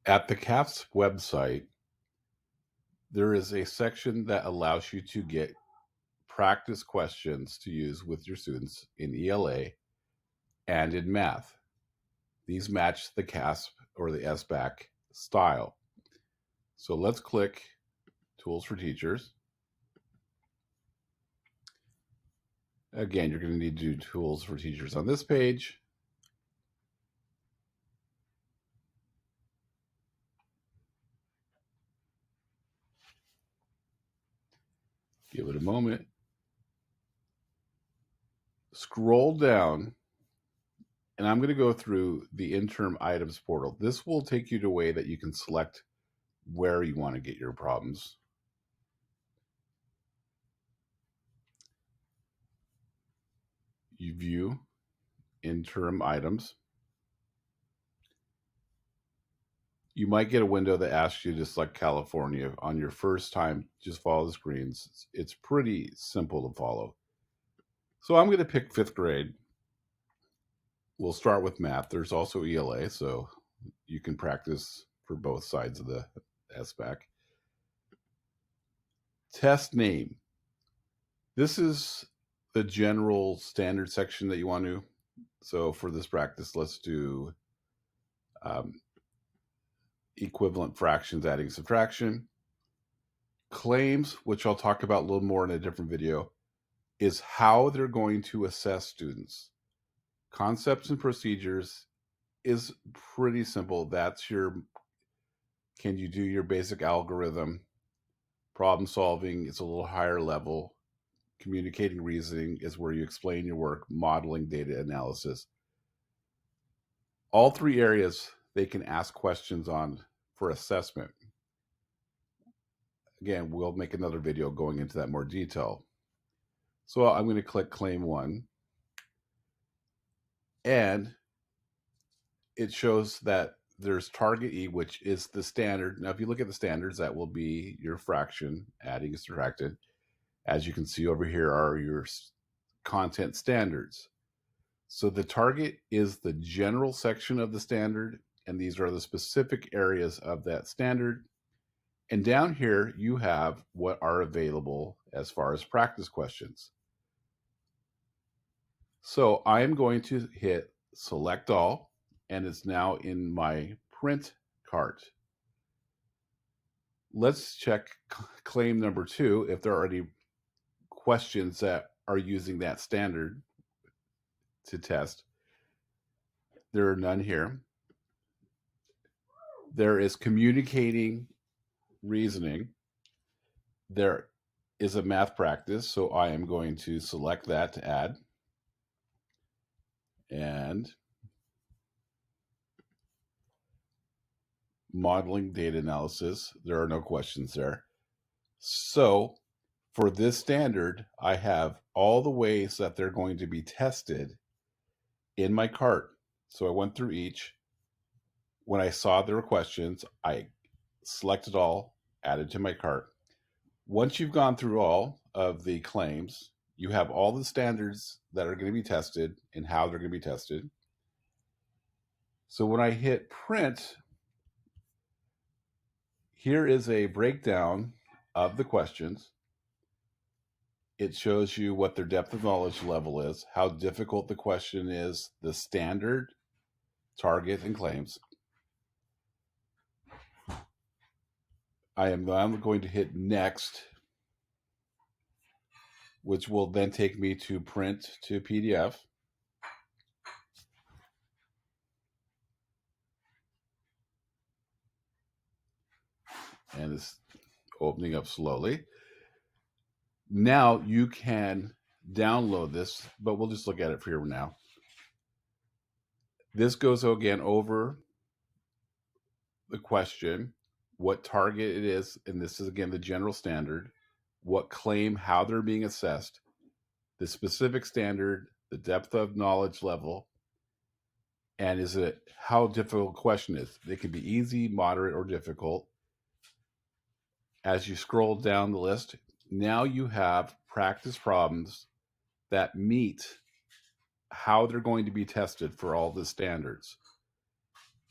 At the CAF's website, there is a section that allows you to get practice questions to use with your students in ELA and in math. These match the CASP or the SBAC style. So let's click Tools for Teachers. Again, you're going to need to do Tools for Teachers on this page. Give it a moment. Scroll down, and I'm going to go through the interim items portal. This will take you to a way that you can select where you want to get your problems. You view interim items. You might get a window that asks you to select California. On your first time, just follow the screens. It's pretty simple to follow. So I'm going to pick 5th grade. We'll start with math. There's also ELA, so you can practice for both sides of the SBAC. Test name. This is the general standard section that you want to. So for this practice, let's do equivalent fractions, adding, subtraction. Claims, which I'll talk about a little more in a different video, is how they're going to assess students. Concepts and procedures is pretty simple. That's your, can you do your basic algorithm? Problem solving is a little higher level. Communicating reasoning is where you explain your work. Modeling, data analysis. All 3 areas they can ask questions on for assessment. Again, we'll make another video going into that more detail. So I'm going to click Claim 1. And it shows that there's target E, which is the standard. Now, if you look at the standards, that will be your fraction, adding, subtracting. As you can see over here are your content standards. So the target is the general section of the standard, and these are the specific areas of that standard. And down here, you have what are available as far as practice questions. So I'm going to hit Select All, and it's now in my print cart. Let's check claim number 2 if there are any questions that are using that standard to test. There are none here. There is communicating reasoning. There is a math practice, so I am going to select that to add. And modeling, data analysis, there are no questions there. So for this standard, I have all the ways that they're going to be tested in my cart. So I went through each. When I saw there were questions, I selected all, added to my cart. Once you've gone through all of the claims, you have all the standards that are going to be tested and how they're going to be tested. So when I hit print, here is a breakdown of the questions. It shows you what their depth of knowledge level is, how difficult the question is, the standard, target, and claims. I'm going to hit next, which will then take me to print to PDF. And it's opening up slowly. Now you can download this, but we'll just look at it for you now. This goes again over the question, what target it is, and this is again the general standard, what claim, how they're being assessed, the specific standard, the depth of knowledge level, and is it how difficult the question is. It can be easy, moderate, or difficult. As you scroll down the list, now you have practice problems that meet how they're going to be tested for all the standards.